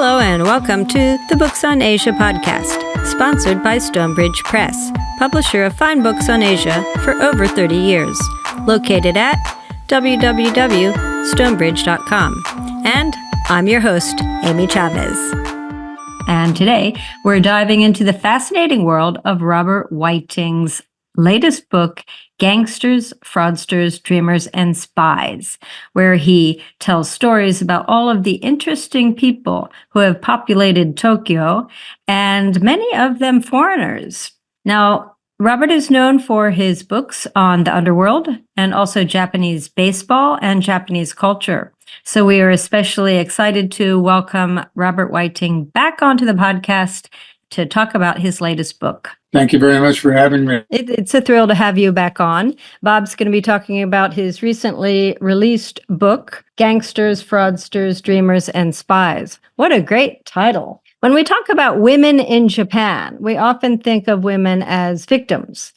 Hello and welcome to the Books on Asia podcast, sponsored by Stonebridge Press, publisher of fine books on Asia for over 30 years, located at www.stonebridge.com. And I'm your host, Amy Chavez. And today we're diving into the fascinating world of Robert Whiting's latest book, Gangsters, Fraudsters, Dreamers, and Spies, where he tells stories about all of the interesting people who have populated Tokyo, and many of them foreigners. Now, Robert is known for his books on the underworld and also Japanese baseball and Japanese culture. So we are especially excited to welcome Robert Whiting back onto the podcast to talk about his latest book. Thank you very much for having me. It's a thrill to have you back on. Bob's going to be talking about his recently released book, Gangsters, Fraudsters, Dreamers, and Spies. What a great title. When we talk about women in Japan, we often think of women as victims.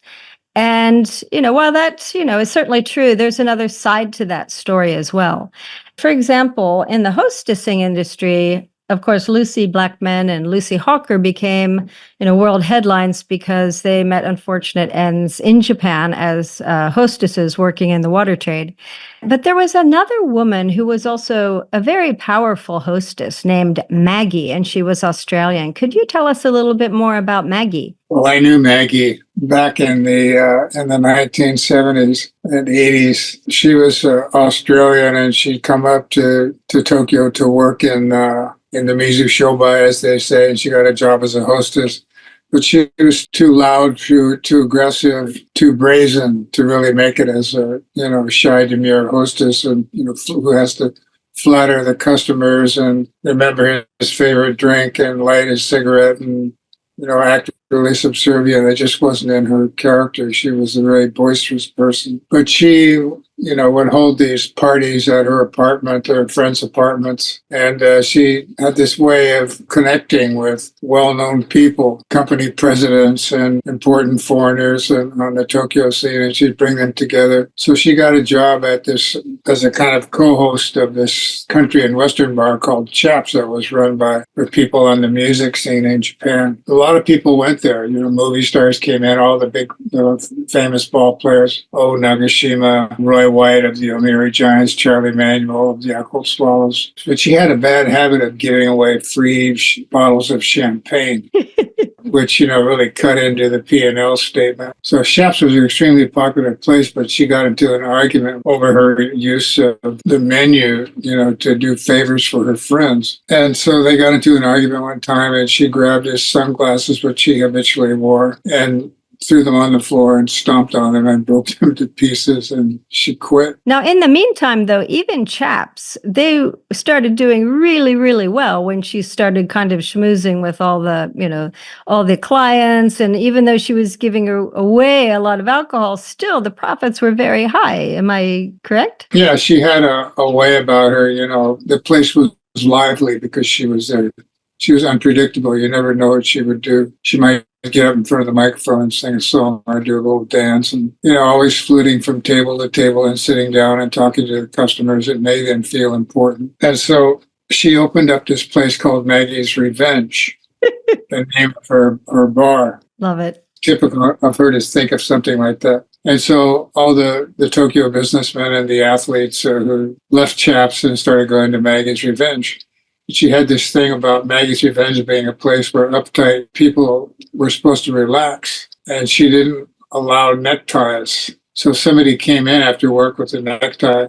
And, while that, is certainly true, there's another side to that story as well. For example, in the hostessing industry, of course, Lucy Blackman and Lucy Hawker became, world headlines because they met unfortunate ends in Japan as hostesses working in the water trade. But there was another woman who was also a very powerful hostess named Maggie, and she was Australian. Could you tell us a little bit more about Maggie? Well, I knew Maggie back in the 1970s and 80s. She was Australian, and she'd come up to Tokyo to work in the Mizu-Shobai, as they say, and she got a job as a hostess. But she was too loud, too aggressive, too brazen to really make it as a, shy, demure hostess, and, who has to flatter the customers and remember his favorite drink and light his cigarette and, act really subservient. It just wasn't in her character. She was a very boisterous person. But she, would hold these parties at her apartment or friends' apartments. And she had this way of connecting with well-known people, company presidents and important foreigners on the Tokyo scene, and she'd bring them together. So she got a job at this as a kind of co-host of this country and western bar called Chaps that was run by the people on the music scene in Japan. A lot of people went there. Movie stars came in, all the big famous ball players, Nagashima, Roy White of the Yomiuri Giants, Charlie Manuel of the Yakult Swallows. But she had a bad habit of giving away free bottles of champagne, which, really cut into the P&L statement. So Chaps was an extremely popular place, but she got into an argument over her use of the menu, to do favors for her friends. And so they got into an argument one time, and she grabbed his sunglasses, which she habitually wore, and threw them on the floor and stomped on them and broke them to pieces, and she quit. Now, in the meantime, though, even Chaps, they started doing really, really well when she started kind of schmoozing with all the clients. And even though she was giving away a lot of alcohol, still the profits were very high. Am I correct? Yeah, she had a way about her. The place was lively because she was there. She was unpredictable. You never know what she would do. She might get up in front of the microphone and sing a song or do a little dance, and, always fluting from table to table and sitting down and talking to the customers. It made them feel important. And so she opened up this place called Maggie's Revenge, the name of her bar. Love it. Typical of her to think of something like that. And so all the Tokyo businessmen and the athletes who left Chaps and started going to Maggie's Revenge. She had this thing about Maggie's Revenge being a place where uptight people were supposed to relax, and she didn't allow neckties. So somebody came in after work with a necktie.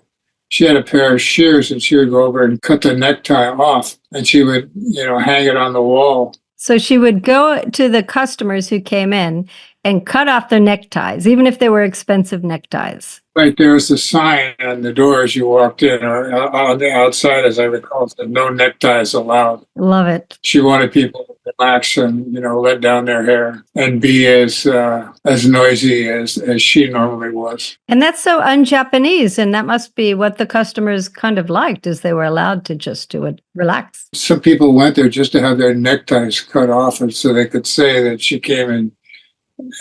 She had a pair of shears, and she would go over and cut the necktie off, and she would, hang it on the wall. So she would go to the customers who came in and cut off their neckties, even if they were expensive neckties. Right, there was a sign on the door as you walked in, or on the outside, as I recall, said no neckties allowed. Love it. She wanted people to relax and, let down their hair and be as noisy as she normally was. And that's so un-Japanese, and that must be what the customers kind of liked, is they were allowed to just do it, relax. Some people went there just to have their neckties cut off, and so they could say that she came in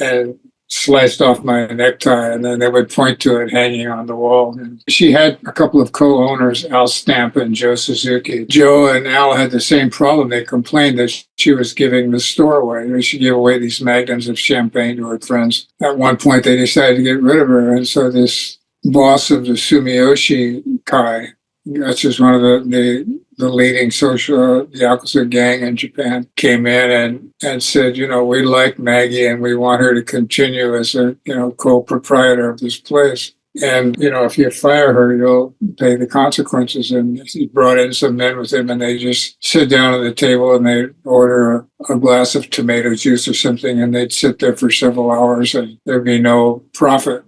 and sliced off my necktie, and then they would point to it hanging on the wall. And she had a couple of co-owners, Al Stampa and Joe Suzuki. Joe and Al had the same problem. They complained that she was giving the store away. They should give away these magnums of champagne to her friends. At one point, they decided to get rid of her. And so this boss of the Sumiyoshi Kai, that's just one of the leading social Yakuza gang in Japan, came in and said, we like Maggie and we want her to continue as a, co-proprietor of this place. And, if you fire her, you'll pay the consequences. And he brought in some men with him and they just sit down at the table and they order a glass of tomato juice or something. And they'd sit there for several hours and there'd be no profit,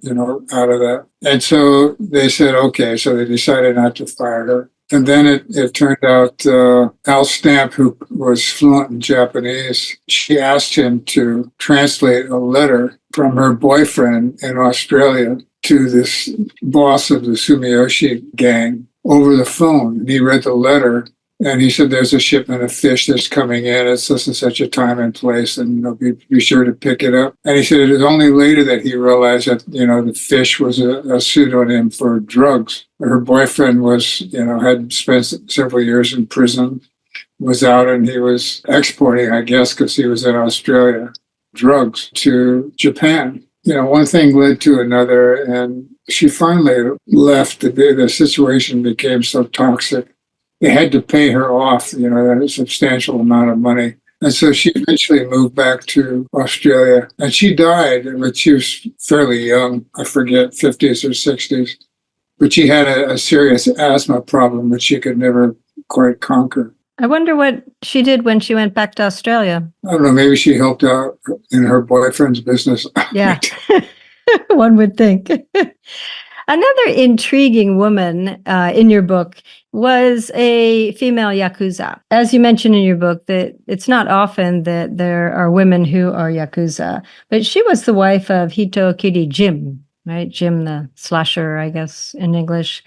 out of that. And so they said, okay. So they decided not to fire her. And then it turned out Al Stamp, who was fluent in Japanese, she asked him to translate a letter from her boyfriend in Australia to this boss of the Sumiyoshi gang over the phone. And he read the letter and he said, there's a shipment of fish that's coming in at such and such a time and place, and be sure to pick it up. And he said it was only later that he realized that, the fish was a pseudonym for drugs. Her boyfriend was, had spent several years in prison, was out, and he was exporting, I guess, because he was in Australia, drugs to Japan. One thing led to another, and she finally left. The situation became so toxic. They had to pay her off, a substantial amount of money. And so she eventually moved back to Australia, and she died, but she was fairly young, I forget, 50s or 60s. But she had a serious asthma problem, which she could never quite conquer. I wonder what she did when she went back to Australia. I don't know, maybe she helped out in her boyfriend's business. Yeah, one would think. Another intriguing woman in your book was a female Yakuza. As you mentioned in your book, that it's not often that there are women who are Yakuza, but she was the wife of Hitokiri Jim, right? Jim the slasher, I guess, in English.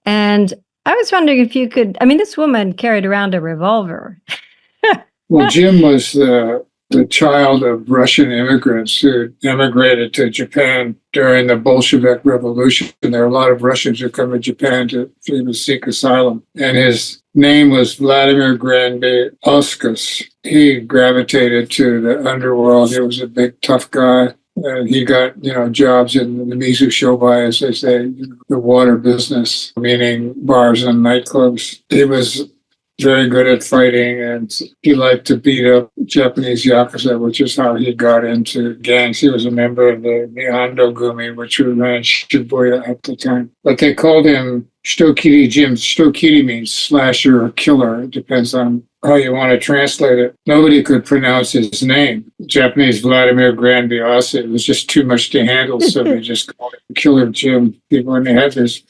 And I was wondering if you could, this woman carried around a revolver. Well, Jim was the child of Russian immigrants who immigrated to Japan during the Bolshevik Revolution. There are a lot of Russians who come to Japan to seek asylum. And his name was Vladimir Granby Oskus. He gravitated to the underworld. He was a big, tough guy. And he got, jobs in the Mizu Shobai, as they say, the water business, meaning bars and nightclubs. He was very good at fighting, and he liked to beat up Japanese Yakuza, which is how he got into gangs. He was a member of the Nihando Gumi, which ran Shibuya at the time. But they called him Shitokiri Jim. Shitokiri means slasher or killer. It depends on how you want to translate it. Nobody could pronounce his name. Japanese Vladimir Granby Ossa. It was just too much to handle, so they just called him Killer Jim. When they had this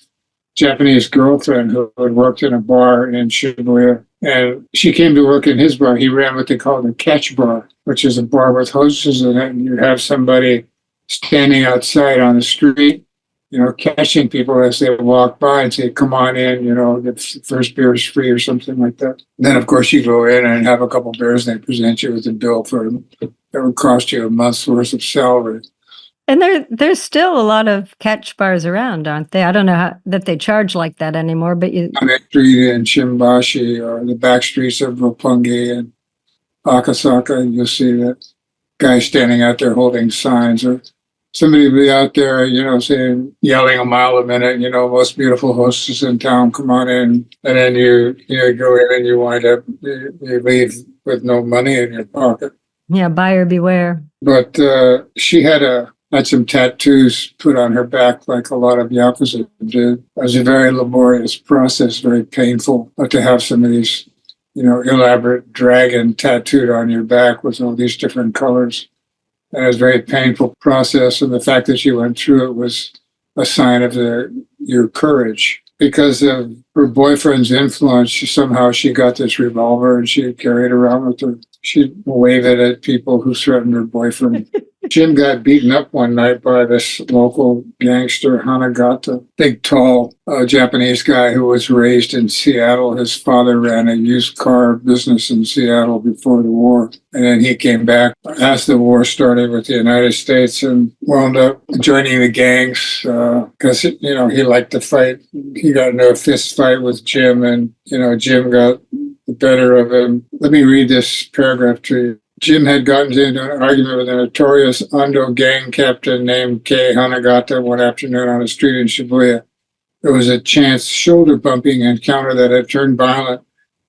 Japanese girlfriend who had worked in a bar in Shibuya, and she came to work in his bar. He ran what they called a catch bar, which is a bar with hostesses in it, and you have somebody standing outside on the street, catching people as they walk by and say, come on in, the first beer is free or something like that. And then, of course, you go in and have a couple beers and they present you with a bill that would cost you a month's worth of salary. And there's still a lot of catch bars around, aren't they? I don't know that they charge like that anymore, but on that street in Shimbashi or the back streets of Roppongi and Akasaka, you'll see that guy standing out there holding signs, or somebody will be out there, saying, yelling a mile a minute, most beautiful hostess in town, come on in. And then you go in and you wind up, you leave with no money in your pocket. Yeah, buyer beware. But she had some tattoos put on her back, like a lot of Yakuza did. It was a very laborious process, very painful, but to have some of these, elaborate dragon tattooed on your back with all these different colors. And it was a very painful process. And the fact that she went through it was a sign of your courage. Because of her boyfriend's influence, somehow she got this revolver and she carried it around with her. She'd wave it at people who threatened her boyfriend. Jim got beaten up one night by this local gangster, Hanagata, big, tall Japanese guy who was raised in Seattle. His father ran a used car business in Seattle before the war. And then he came back as the war started with the United States and wound up joining the gangs because, he liked to fight. He got into a fist fight with Jim, and, Jim got the better of him. Let me read this paragraph to you. Jim had gotten into an argument with a notorious Ando gang captain named Kei Hanagata one afternoon on a street in Shibuya. It was a chance shoulder bumping encounter that had turned violent.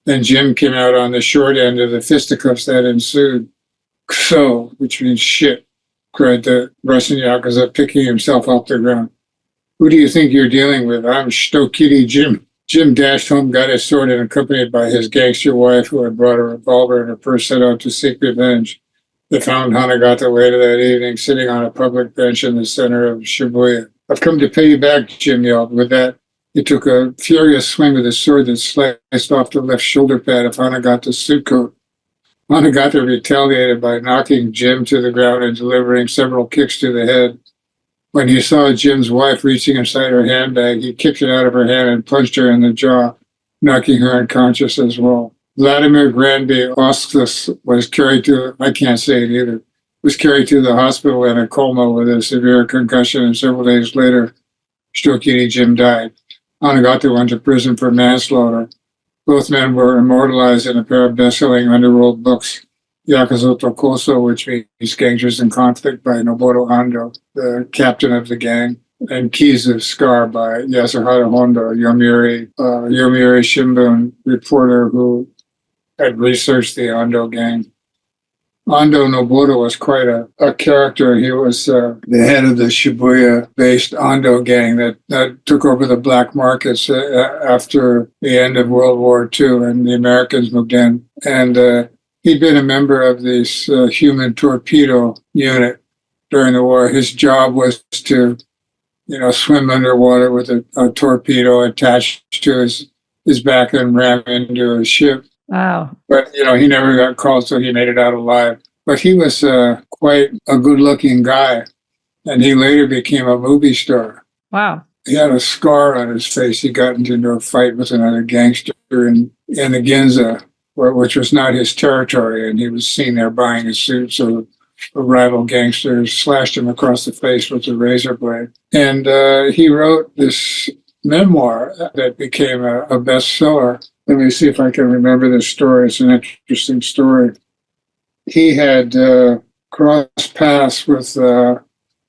Then Jim came out on the short end of the fisticuffs that ensued. So, which means shit, cried the Russian Yakuza, picking himself off the ground. Who do you think you're dealing with? I'm Stokiri Jim. Jim dashed home, got his sword, and accompanied by his gangster wife, who had brought a revolver in her purse, set out to seek revenge. They found Hanagata later that evening, sitting on a public bench in the center of Shibuya. I've come to pay you back, Jim yelled. With that, he took a furious swing with his sword that sliced off the left shoulder pad of Hanagata's suit coat. Hanagata retaliated by knocking Jim to the ground and delivering several kicks to the head. When he saw Jim's wife reaching inside her handbag, he kicked it out of her hand and punched her in the jaw, knocking her unconscious as well. Vladimir Granby Oskus was carried to, I can't say it either, was carried to the hospital in a coma with a severe concussion, and several days later, Stokiri Jim died. Hanagata went to prison for manslaughter. Both men were immortalized in a pair of best-selling underworld books, Yakuza Tokoso, which means Gangsters in Conflict by Noboru Ando, the captain of the gang, and Keys of Scar by Yasuhara Honda, Yomiuri Shimbun reporter who had researched the Ando gang. Ando Noboru was quite a character. He was the head of the Shibuya-based Ando gang that took over the black markets after the end of World War II, and the Americans moved in. And he'd been a member of this human torpedo unit during the war. His job was to, swim underwater with a torpedo attached to his back and ram into a ship. Wow. But, he never got called, so he made it out alive. But he was quite a good-looking guy, and he later became a movie star. Wow. He had a scar on his face. He got into a fight with another gangster in the Ginza, which was not his territory, and he was seen there buying a suit, so a rival gangster slashed him across the face with a razor blade. And he wrote this memoir that became a bestseller. Let me see if I can remember this story. It's an interesting story. He had crossed paths with Hideki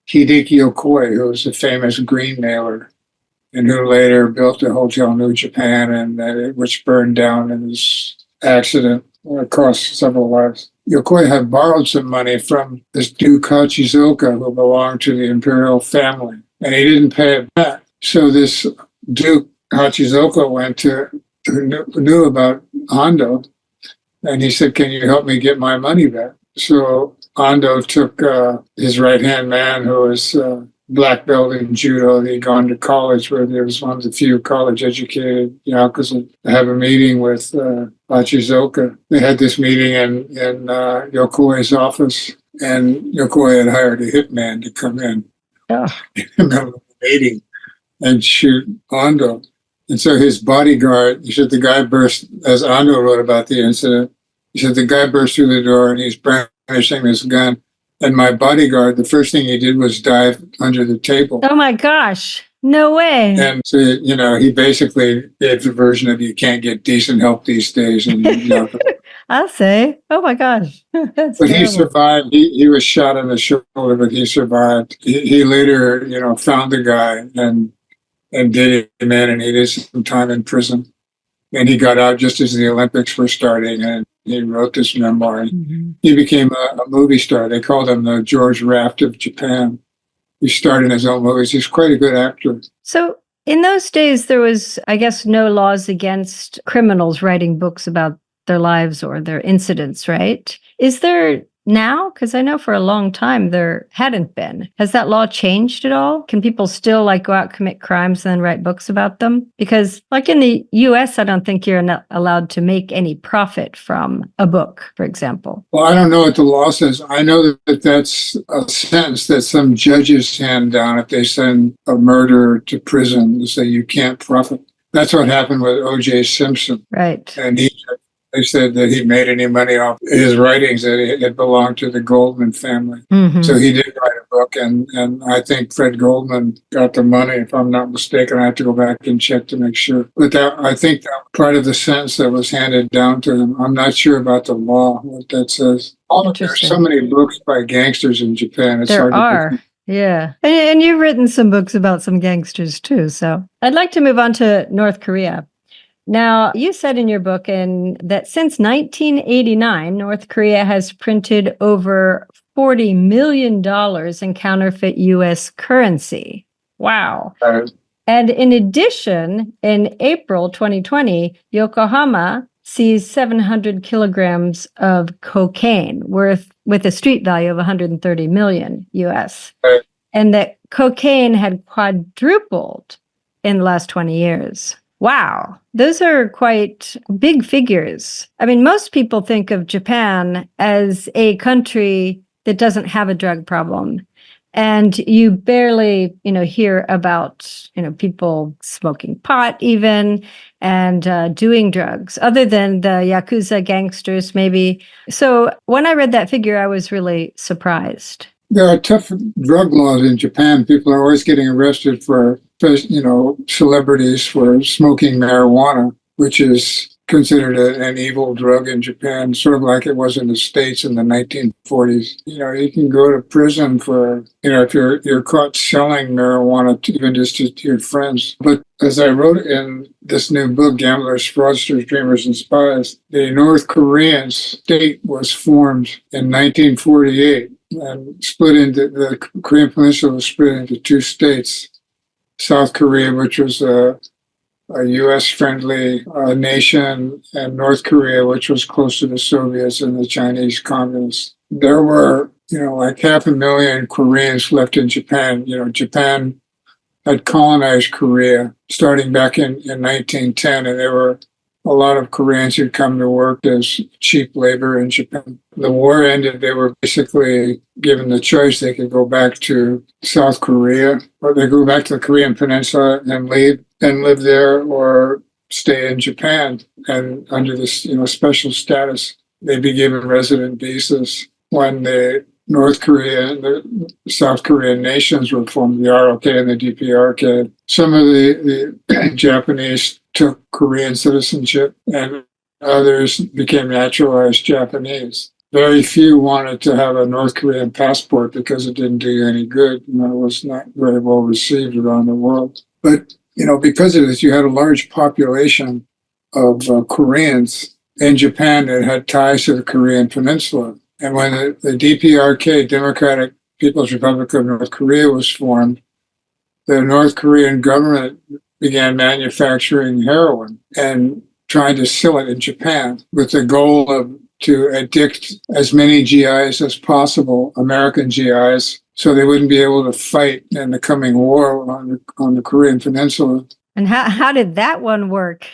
Okoi, who was a famous green mailer, and who later built the Hotel New Japan, and which burned down in this accident. Cost several lives. Yokoi had borrowed some money from this Duke Hachizoka, who belonged to the imperial family, and he didn't pay it back. So this Duke Hachizoka went to who knew about Ando, and he said, "Can you help me get my money back?" So Ando took his right-hand man, who was black belt in judo. He'd gone to college, where there was one of the few college-educated Yakuza, to have a meeting with Hachizoka. They had this meeting in Yokoi's office, and Yokoi had hired a hitman to come in in the middle of the meeting and shoot Ando. And so his bodyguard, he said the guy burst, as Ando wrote about the incident, he said the guy burst through the door and he's brandishing this gun. And my bodyguard, the first thing he did was dive under the table. Oh my gosh. No way. And so, he basically gave the version of you can't get decent help these days. And, I'll say, oh my gosh. That's but terrible. he survived. He was shot in the shoulder, but he survived. He later, found the guy and did him in, and he did some time in prison. And he got out just as the Olympics were starting, and he wrote this memoir. Mm-hmm. He became a movie star. They called him the George Raft of Japan. He starred in his own movies. He's quite a good actor. So in those days, there was, I guess, no laws against criminals writing books about their lives or their incidents, right? Is there now? Because I know for a long time there hadn't been. Has that law changed at all? Can people still like go out, commit crimes, and then write books about them? Because like in the US, I don't think you're not allowed to make any profit from a book, for example. Well, I don't know what the law says. I know that that's a sentence that some judges hand down if they send a murderer to prison. They say you can't profit. That's what happened with O.J. Simpson. Right. And they said that he made any money off his writings, that it belonged to the Goldman family. Mhm. So he did write a book, and I think Fred Goldman got the money, if I'm not mistaken. I have to go back and check to make sure. But I think that part of the sentence that was handed down to him. I'm not sure about the law, what that says. There's so many books by gangsters in Japan. It's There hard are. to Yeah. And you've written some books about some gangsters too. So I'd like to move on to North Korea. Now, you said in your book that since 1989, North Korea has printed over $40 million in counterfeit U.S. currency. Wow. And in addition, in April 2020, Yokohama seized 700 kilograms of cocaine with a street value of 130 million US. Right. And that cocaine had quadrupled in the last 20 years. Wow, those are quite big figures. I mean, most people think of Japan as a country that doesn't have a drug problem. And you barely, hear about, people smoking pot even and doing drugs, other than the Yakuza gangsters, maybe. So when I read that figure, I was really surprised. There are tough drug laws in Japan. People are always getting arrested for, celebrities for smoking marijuana, which is considered an evil drug in Japan, sort of like it was in the States in the 1940s. You can go to prison for, if you're caught selling marijuana, even just to your friends. But as I wrote in this new book, Gamblers, Fraudsters, Dreamers, and Spies, the North Korean state was formed in 1948 and split into the Korean Peninsula was split into two states. South Korea, which was a U.S.-friendly nation, and North Korea, which was close to the Soviets and the Chinese communists. There were, like 500,000 Koreans left in Japan. Japan had colonized Korea starting back in 1910, and there were a lot of Koreans who'd come to work as cheap labor in Japan. The war ended, they were basically given the choice. They could go back to South Korea, or they go back to the Korean Peninsula and leave and live there, or stay in Japan. And under this, special status, they'd be given resident visas. When the North Korea and the South Korean nations were formed, the ROK and the DPRK, some of the Japanese took Korean citizenship and others became naturalized Japanese. Very few wanted to have a North Korean passport because it didn't do you any good. It was not very well received around the world. But, because of this, you had a large population of Koreans in Japan that had ties to the Korean Peninsula. And when the DPRK, Democratic People's Republic of North Korea, was formed, the North Korean government began manufacturing heroin and trying to sell it in Japan with the goal to addict as many GIs as possible, American GIs, so they wouldn't be able to fight in the coming war on the Korean Peninsula. And how did that one work?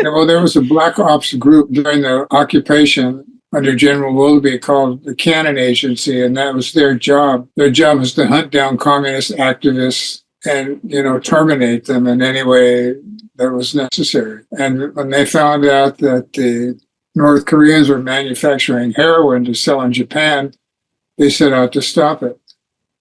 Well, there was a black ops group during the occupation under General Willoughby called the Cannon Agency, and that was their job. Their job was to hunt down communist activists and, terminate them in any way that was necessary. And when they found out that the North Koreans were manufacturing heroin to sell in Japan, they set out to stop it.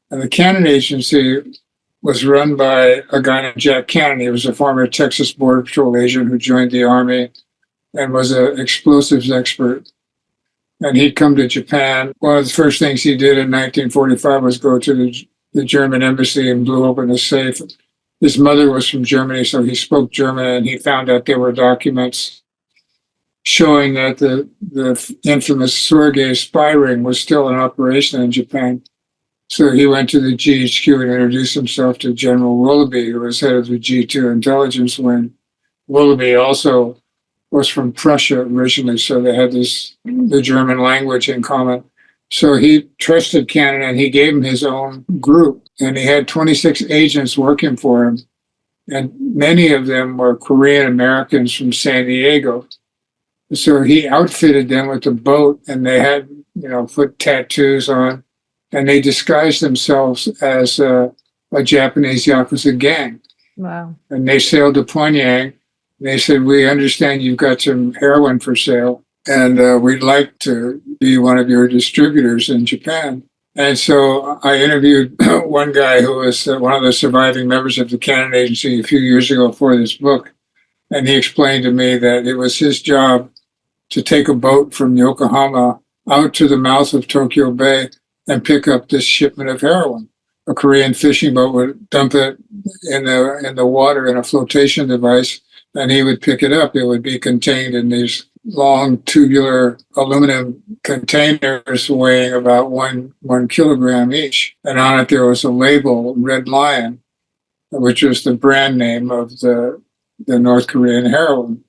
And the Cannon Agency was run by a guy named Jack Cannon. He was a former Texas Border Patrol agent who joined the Army and was an explosives expert. And he'd come to Japan. One of the first things he did in 1945 was go to the German embassy and blew open a safe. His mother was from Germany, so he spoke German, and he found out there were documents showing that the infamous Sorge spy ring was still in operation in Japan. So he went to the GHQ and introduced himself to General Willoughby, who was head of the G2 intelligence wing. Willoughby also was from Prussia originally, so they had the German language in common. So he trusted Canada, and he gave him his own group, and he had 26 agents working for him, and many of them were Korean Americans from San Diego. So he outfitted them with a boat, and they had, foot tattoos on, and they disguised themselves as a Japanese Yakuza gang. Wow. And they sailed to Pyongyang. They said, "We understand you've got some heroin for sale, and we'd like to be one of your distributors in Japan." And so I interviewed one guy who was one of the surviving members of the Canada Agency a few years ago for this book. And he explained to me that it was his job to take a boat from Yokohama out to the mouth of Tokyo Bay and pick up this shipment of heroin. A Korean fishing boat would dump it in the water in a flotation device, and he would pick it up. It would be contained in these long tubular aluminum containers weighing about one kilogram each. And on it there was a label, Red Lion, which was the brand name of the North Korean heroin.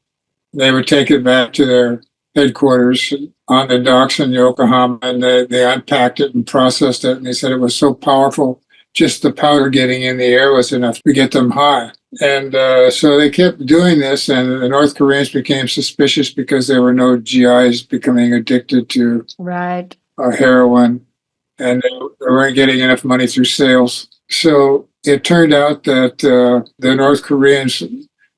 They would take it back to their headquarters on the docks in Yokohama, and they unpacked it and processed it. And they said it was so powerful, just the powder getting in the air was enough to get them high. And so they kept doing this, and the North Koreans became suspicious because there were no GIs becoming addicted to heroin, and they weren't getting enough money through sales. So it turned out that the North Koreans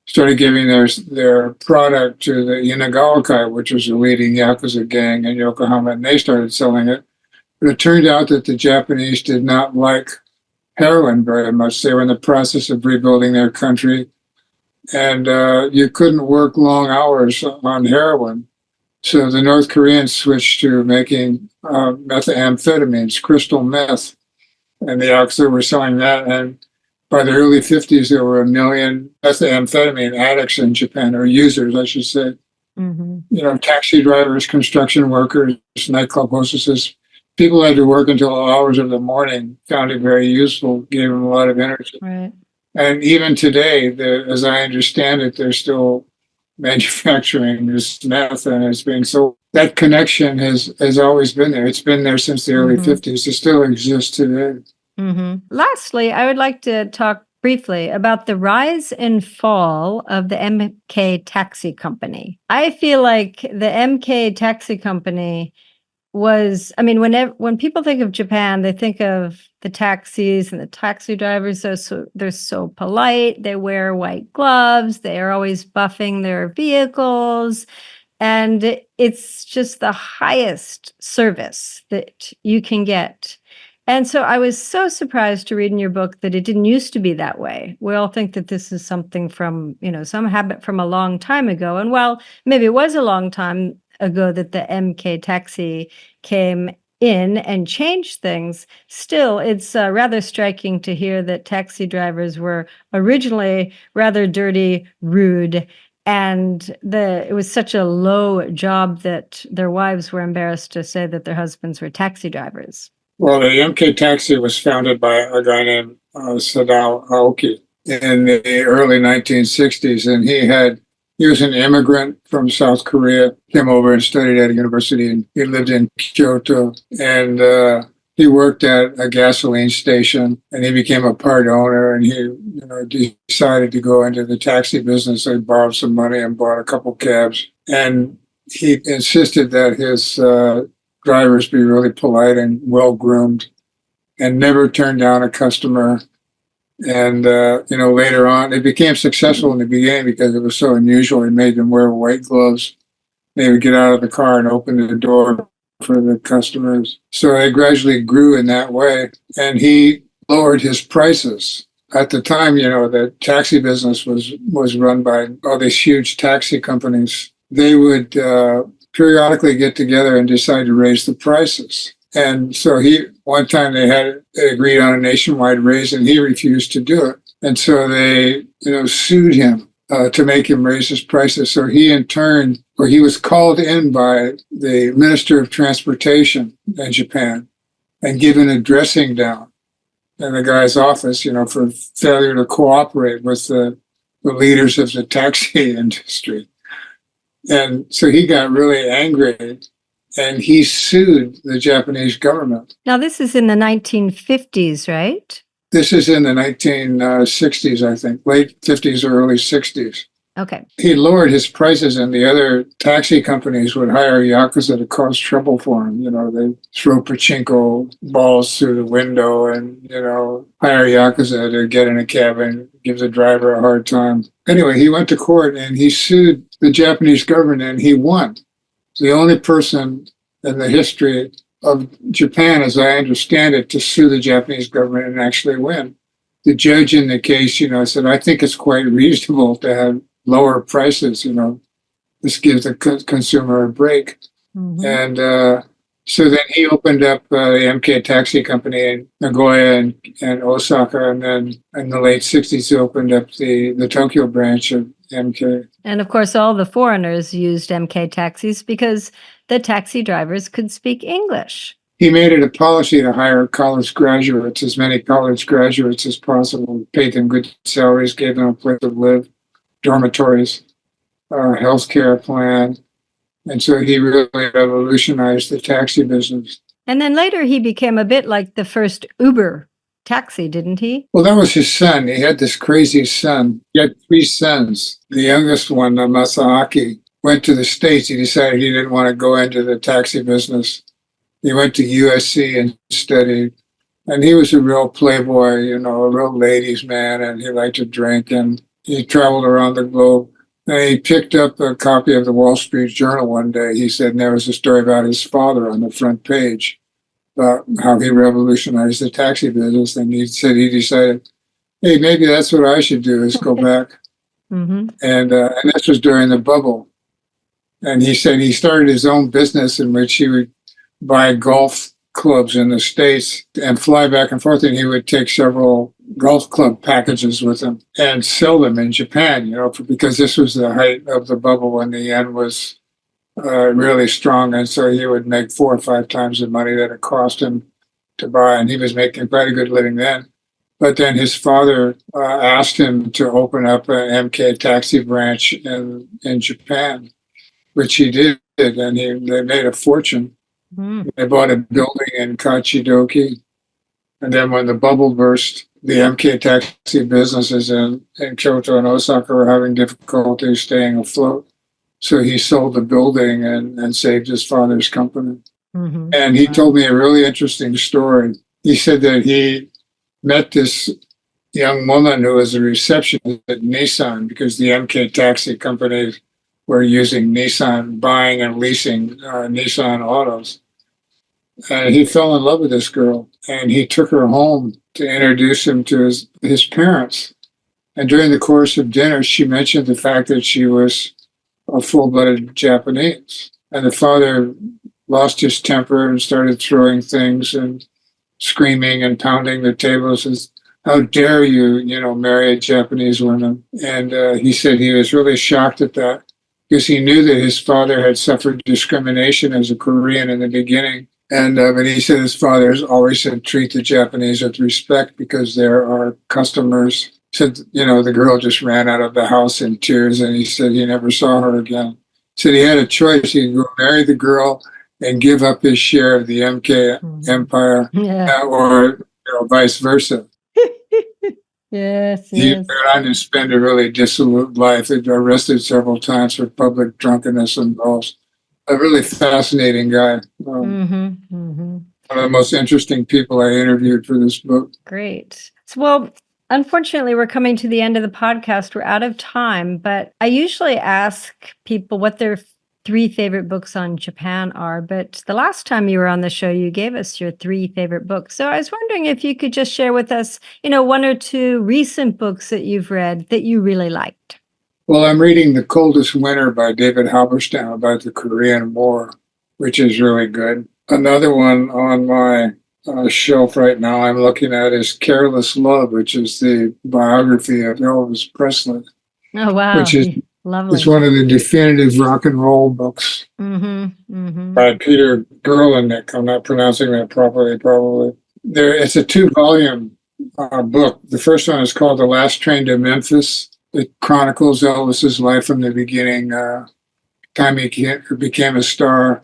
started giving their product to the Inagawakai, which was a leading Yakuza gang in Yokohama, and they started selling it. But it turned out that the Japanese did not like heroin very much. They were in the process of rebuilding their country, and you couldn't work long hours on heroin. So the North Koreans switched to making methamphetamines, crystal meth, and the Yakuza were selling that. And by the early 50s, there were 1 million methamphetamine addicts in Japan, or users, I should say. Mm-hmm. Taxi drivers, construction workers, nightclub hostesses. People had to work until hours of the morning, found it very useful, gave them a lot of energy. Right. And even today, as I understand it, they're still manufacturing this meth, and it's being sold. That connection has always been there. It's been there since the early 50s. It still exists today. Mm-hmm. Lastly, I would like to talk briefly about the rise and fall of the MK Taxi Company. I feel like the MK Taxi Company was, when people think of Japan, they think of the taxis and the taxi drivers. They're so polite. They wear white gloves. They are always buffing their vehicles. And it's just the highest service that you can get. And so I was so surprised to read in your book that it didn't used to be that way. We all think that this is something from, some habit from a long time ago. And while maybe it was a long time ago that the MK Taxi came in and changed things, still it's rather striking to hear that taxi drivers were originally rather dirty, rude, and it was such a low job that their wives were embarrassed to say that their husbands were taxi drivers. Well, the MK Taxi was founded by a guy named Sadao Aoki in the early 1960s, and he was an immigrant from South Korea, came over and studied at a university, and he lived in Kyoto, and he worked at a gasoline station, and he became a part owner, and he decided to go into the taxi business. He borrowed some money and bought a couple cabs, and he insisted that his drivers be really polite and well-groomed and never turn down a customer. And, later on, it became successful in the beginning because it was so unusual. He made them wear white gloves. They would get out of the car and open the door for the customers. So they gradually grew in that way. And he lowered his prices. At the time, the taxi business was run by all these huge taxi companies. They would periodically get together and decide to raise the prices. And so one time they had agreed on a nationwide raise, and he refused to do it. And so they, sued him to make him raise his prices. So he was called in by the Minister of Transportation in Japan and given a dressing down in the guy's office, for failure to cooperate with the leaders of the taxi industry. And so he got really angry and he sued the Japanese government. Now, this is in the 1950s, right? This is in the 1960s, I think, late 50s or early 60s. Okay. He lowered his prices, and the other taxi companies would hire Yakuza to cause trouble for him. They throw pachinko balls through the window and, hire Yakuza to get in a cab and give the driver a hard time. Anyway, he went to court and he sued the Japanese government and he won. The only person in the history of Japan, as I understand it, to sue the Japanese government and actually win. The judge in the case, said, I think it's quite reasonable to have lower prices. This gives the consumer a break. Mm-hmm. And so then he opened up the MK Taxi Company in Nagoya and Osaka. And then in the late 60s, he opened up the Tokyo branch of MK. And of course, all the foreigners used MK taxis because the taxi drivers could speak English. He made it a policy to hire college graduates, as many college graduates as possible, paid them good salaries, gave them a place to live, dormitories, healthcare plan. And so he really revolutionized the taxi business. And then later he became a bit like the first Uber taxi, didn't he? Well, that was his son. He had this crazy son. He had 3 sons. The youngest one, Masahaki, went to the States. He decided he didn't want to go into the taxi business. He went to USC and studied. And he was a real playboy, a real ladies' man, and he liked to drink. And he traveled around the globe. And he picked up a copy of the Wall Street Journal one day. He said, and there was a story about his father on the front page, about how he revolutionized the taxi business. And he said he decided, hey, maybe that's what I should do, is go back. Mm-hmm. And this was during the bubble. And he said he started his own business in which he would buy golf clubs in the States and fly back and forth. And he would take several golf club packages with him and sell them in Japan, because this was the height of the bubble when the yen was really strong. And so he would make 4 or 5 times the money that it cost him to buy. And he was making quite a good living then. But then his father asked him to open up an MK taxi branch in Japan, which he did. And they made a fortune. Mm-hmm. They bought a building in Kachidoki. And then when the bubble burst, the MK taxi businesses in Kyoto and Osaka were having difficulty staying afloat. So he sold the building and saved his father's company. Mm-hmm. And he told me a really interesting story. He said that he met this young woman who was a receptionist at Nissan, because the MK taxi companies were using Nissan, buying and leasing Nissan autos. And he fell in love with this girl, and he took her home to introduce him to his parents. And during the course of dinner, she mentioned the fact that she was a full-blooded Japanese. And the father lost his temper and started throwing things and screaming and pounding the table. Says, how dare you, marry a Japanese woman? And he said he was really shocked at that, because he knew that his father had suffered discrimination as a Korean in the beginning. And but he said his father has always said, treat the Japanese with respect because they're our customers. Said, the girl just ran out of the house in tears, and he said he never saw her again. Said he had a choice. He could go marry the girl and give up his share of the MK empire, or vice versa. Yes. He went on to spend a really dissolute life. He was arrested several times for public drunkenness and balls. A really fascinating guy. One of the most interesting people I interviewed for this book. Great. Well, unfortunately, we're coming to the end of the podcast. We're out of time, but I usually ask people what their 3 favorite books on Japan are. But the last time you were on the show, you gave us your 3 favorite books. So I was wondering if you could just share with us, 1 or 2 recent books that you've read that you really liked. Well, I'm reading The Coldest Winter by David Halberstam about the Korean War, which is really good. Another one on my shelf right now I'm looking at is Careless Love, which is the biography of Elvis Presley. Oh, wow. Which is lovely. It's one of the definitive rock and roll books by Peter Gerlach. I'm not pronouncing that properly, probably. It's a 2-volume book. The first one is called The Last Train to Memphis. It chronicles Elvis's life from the beginning time he became a star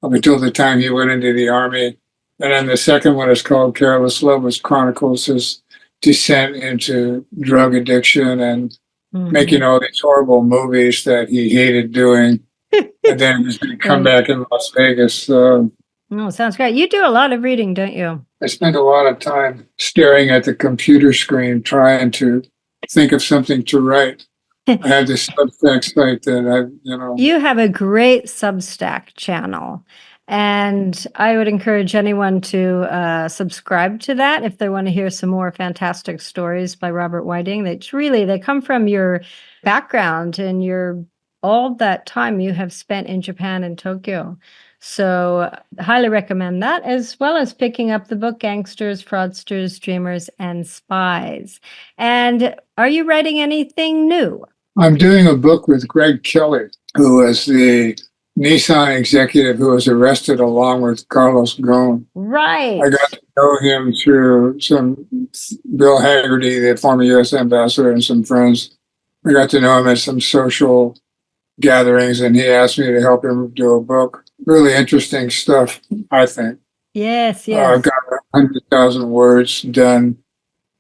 up until the time he went into the army. And then the second one is called Careless Love, which chronicles his descent into drug addiction and making all these horrible movies that he hated doing. And then he's going to come back in Las Vegas. Sounds great. You do a lot of reading, don't you? I spend a lot of time staring at the computer screen trying to think of something to write. I have this Substack site that You have a great Substack channel. And I would encourage anyone to subscribe to that if they want to hear some more fantastic stories by Robert Whiting. They come from your background and all that time you have spent in Japan and Tokyo. So highly recommend that, as well as picking up the book Gangsters, Fraudsters, Dreamers, and Spies. And are you writing anything new? I'm doing a book with Greg Kelly, who was the Nissan executive who was arrested along with Carlos Ghosn. Right. I got to know him through Bill Haggerty, the former U.S. ambassador, and some friends. I got to know him at some social gatherings, and he asked me to help him do a book. Really interesting stuff, I think. Yes. I've got 100,000 words done,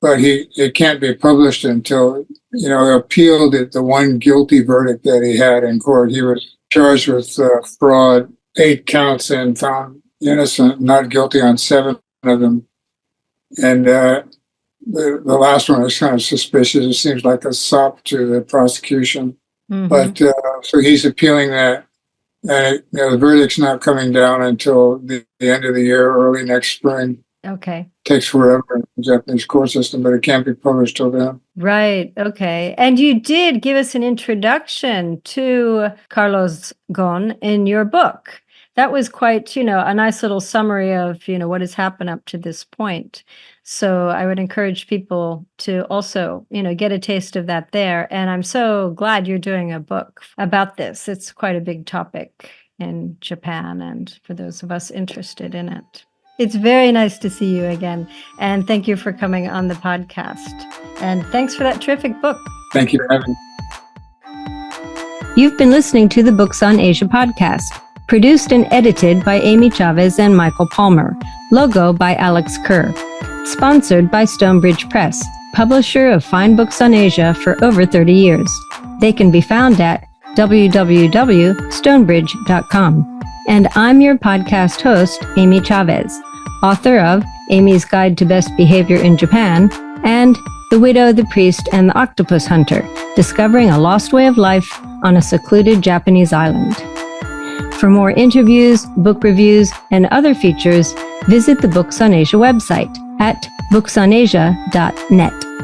but it can't be published until, he appealed the one guilty verdict that he had in court. He was charged with fraud, 8 counts, and found innocent, not guilty on 7 of them. And the last one was kind of suspicious. It seems like a sop to the prosecution. But so he's appealing that. And the verdict's not coming down until the end of the year, early next spring. Okay. Takes forever in the Japanese court system, but it can't be published till then. Right. Okay. And you did give us an introduction to Carlos Ghosn in your book. That was quite, a nice little summary of, what has happened up to this point. So I would encourage people to also, get a taste of that there. And I'm so glad you're doing a book about this. It's quite a big topic in Japan and for those of us interested in it. It's very nice to see you again. And thank you for coming on the podcast. And thanks for that terrific book. Thank you for having me. You've been listening to the Books on Asia podcast, produced and edited by Amy Chavez and Michael Palmer. Logo by Alex Kerr. Sponsored by Stonebridge Press, publisher of fine books on Asia for over 30 years. They can be found at www.stonebridge.com. And I'm your podcast host, Amy Chavez, author of Amy's Guide to Best Behavior in Japan and The Widow, the Priest, and the Octopus Hunter, Discovering a Lost Way of Life on a Secluded Japanese Island. For more interviews, book reviews, and other features, visit the Books on Asia website at booksonasia.net.